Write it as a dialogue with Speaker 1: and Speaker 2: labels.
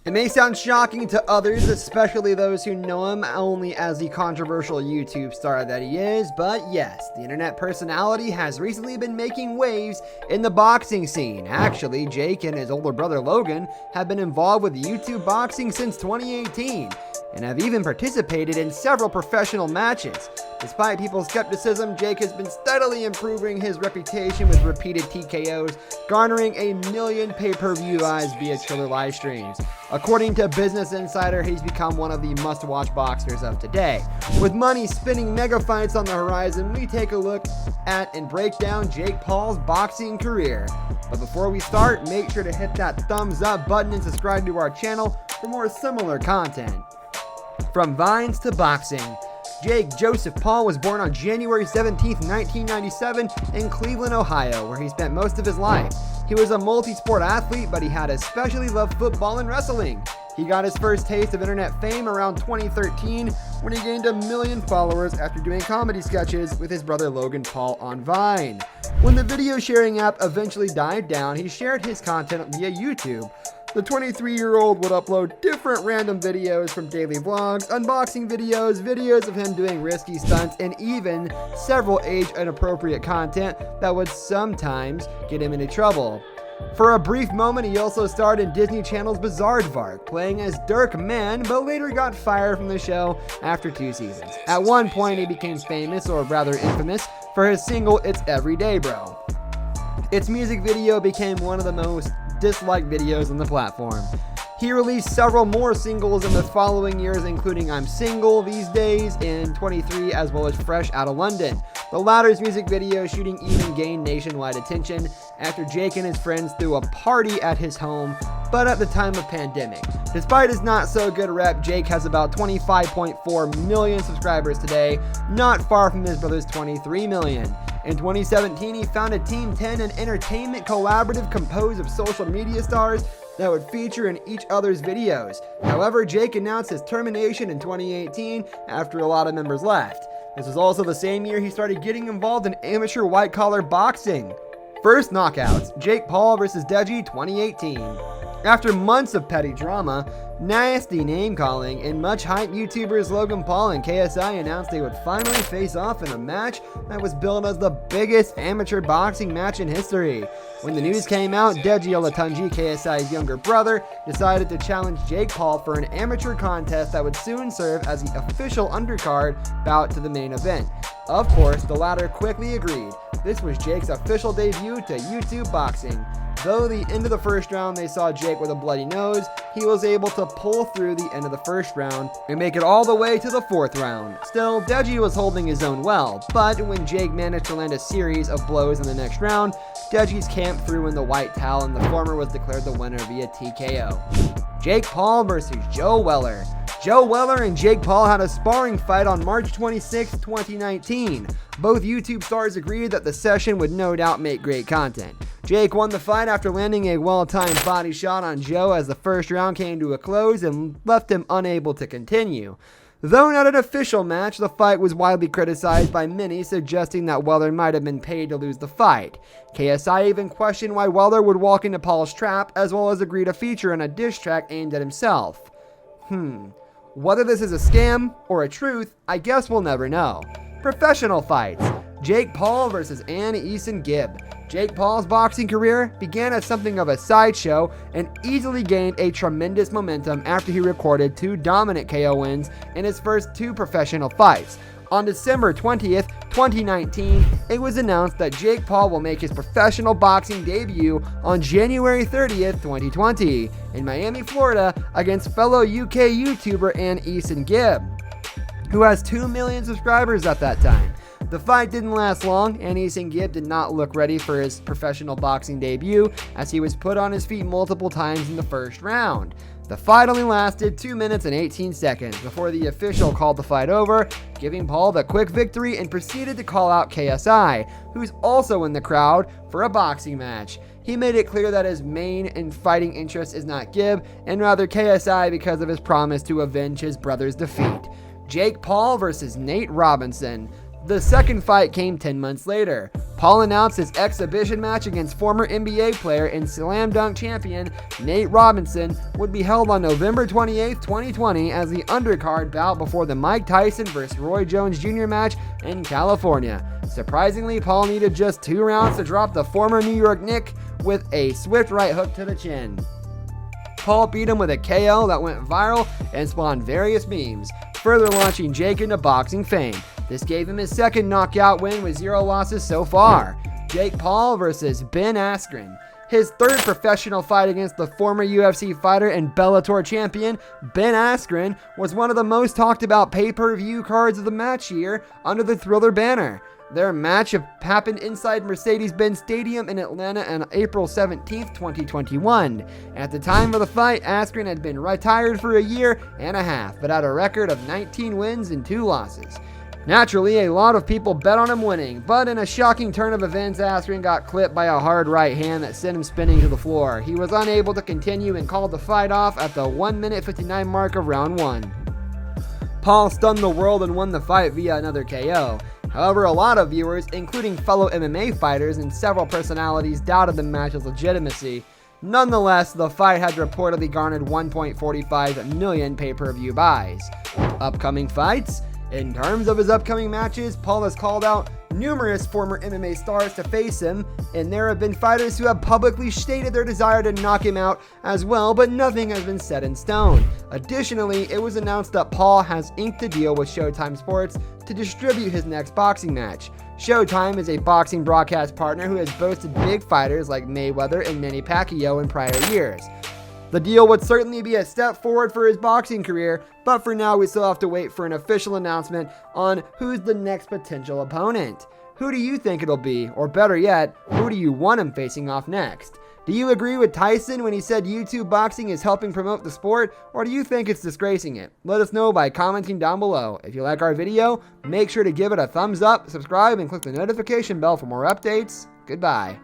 Speaker 1: It may sound shocking to others, especially those who know him only as the controversial YouTube star that he is, but yes, the internet personality has recently been making waves in the boxing scene. Actually, Jake and his older brother Logan have been involved with YouTube boxing since 2018 and have even participated in several professional matches. Despite people's skepticism, Jake has been steadily improving his reputation with repeated TKOs, garnering 1 million pay-per-view eyes via Triller live streams. According to Business Insider, he's become one of the must-watch boxers of today. With money spinning mega fights on the horizon, we take a look at and break down Jake Paul's boxing career. But before we start, make sure to hit that thumbs up button and subscribe to our channel for more similar content. From vines to boxing, Jake Joseph Paul was born on January 17, 1997 in Cleveland, Ohio, where he spent most of his life. He was a multi-sport athlete, but he had especially loved football and wrestling. He got his first taste of internet fame around 2013 when he gained 1 million followers after doing comedy sketches with his brother Logan Paul on Vine. When the video sharing app eventually died down, he shared his content via YouTube. The 23-year-old would upload different random videos from daily vlogs, unboxing videos, videos of him doing risky stunts, and even several age-inappropriate content that would sometimes get him into trouble. For a brief moment, he also starred in Disney Channel's Bizaardvark, playing as Dirk Mann, but later got fired from the show after 2 seasons. At one point, he became famous, or rather infamous, for his single It's Everyday Bro. Its music video became one of the most disliked videos on the platform. He released several more singles in the following years, including I'm Single These Days in 23, as well as Fresh Outta London. The latter's music video shooting even gained nationwide attention after Jake and his friends threw a party at his home, but at the time of pandemic. Despite his not so good rep, Jake has about 25.4 million subscribers today, not far from his brother's 23 million. In 2017, he founded Team 10, an entertainment collaborative composed of social media stars that would feature in each other's videos. However, Jake announced his termination in 2018 after a lot of members left. This was also the same year he started getting involved in amateur white-collar boxing. First knockouts, Jake Paul vs. Deji 2018. After months of petty drama, nasty name-calling, and much hype, YouTubers Logan Paul and KSI announced they would finally face off in a match that was billed as the biggest amateur boxing match in history. When the news came out, Deji Olatunji, KSI's younger brother, decided to challenge Jake Paul for an amateur contest that would soon serve as the official undercard bout to the main event. Of course, the latter quickly agreed. This was Jake's official debut to YouTube boxing. Though the end of the first round they saw Jake with a bloody nose, he was able to pull through the end of the first round and make it all the way to the 4th round. Still, Deji was holding his own well, but when Jake managed to land a series of blows in the next round, Deji's camp threw in the white towel and the former was declared the winner via TKO. Jake Paul versus Joe Weller. Joe Weller and Jake Paul had a sparring fight on March 26, 2019. Both YouTube stars agreed that the session would no doubt make great content. Jake won the fight after landing a well-timed body shot on Joe as the first round came to a close and left him unable to continue. Though not an official match, the fight was widely criticized by many, suggesting that Weller might have been paid to lose the fight. KSI even questioned why Weller would walk into Paul's trap, as well as agree to feature in a diss track aimed at himself. Whether this is a scam or a truth, I guess we'll never know. Professional fights. Jake Paul versus Ann Eason Gibb. Jake Paul's boxing career began as something of a sideshow and easily gained a tremendous momentum after he recorded 2 dominant KO wins in his first 2 professional fights. On December 20th, 2019, it was announced that Jake Paul will make his professional boxing debut on January 30th, 2020 in Miami, Florida against fellow UK YouTuber Ann Eason Gibb, who has 2 million subscribers at that time. The fight didn't last long, and Eason Gibb did not look ready for his professional boxing debut as he was put on his feet multiple times in the first round. The fight only lasted 2 minutes and 18 seconds before the official called the fight over, giving Paul the quick victory and proceeded to call out KSI, who's also in the crowd, for a boxing match. He made it clear that his main and fighting interest is not Gibb, and rather KSI because of his promise to avenge his brother's defeat. Jake Paul versus Nate Robinson. The second fight came 10 months later. Paul announced his exhibition match against former NBA player and slam dunk champion Nate Robinson would be held on November 28, 2020 as the undercard bout before the Mike Tyson vs. Roy Jones Jr. match in California. Surprisingly, Paul needed just 2 rounds to drop the former New York Knick with a swift right hook to the chin. Paul beat him with a KO that went viral and spawned various memes, further launching Jake into boxing fame. This gave him his second knockout win with 0 losses so far. Jake Paul versus Ben Askren. His third professional fight against the former UFC fighter and Bellator champion, Ben Askren, was one of the most talked about pay-per-view cards of the match year under the Thriller banner. Their match happened inside Mercedes-Benz Stadium in Atlanta on April 17, 2021. At the time of the fight, Askren had been retired for a year and a half, but had a record of 19 wins and 2 losses. Naturally, a lot of people bet on him winning, but in a shocking turn of events, Askren got clipped by a hard right hand that sent him spinning to the floor. He was unable to continue and called the fight off at the 1 minute 59 mark of round 1. Paul stunned the world and won the fight via another KO. However, a lot of viewers, including fellow MMA fighters and several personalities, doubted the match's legitimacy. Nonetheless, the fight had reportedly garnered 1.45 million pay-per-view buys. Upcoming fights? In terms of his upcoming matches, Paul has called out numerous former MMA stars to face him, and there have been fighters who have publicly stated their desire to knock him out as well, but nothing has been set in stone. Additionally, it was announced that Paul has inked a deal with Showtime Sports to distribute his next boxing match. Showtime is a boxing broadcast partner who has boasted big fighters like Mayweather and Manny Pacquiao in prior years. The deal would certainly be a step forward for his boxing career, but for now we still have to wait for an official announcement on who's the next potential opponent. Who do you think it'll be? Or better yet, who do you want him facing off next? Do you agree with Tyson when he said YouTube boxing is helping promote the sport, or do you think it's disgracing it? Let us know by commenting down below. If you like our video, make sure to give it a thumbs up, subscribe, and click the notification bell for more updates. Goodbye.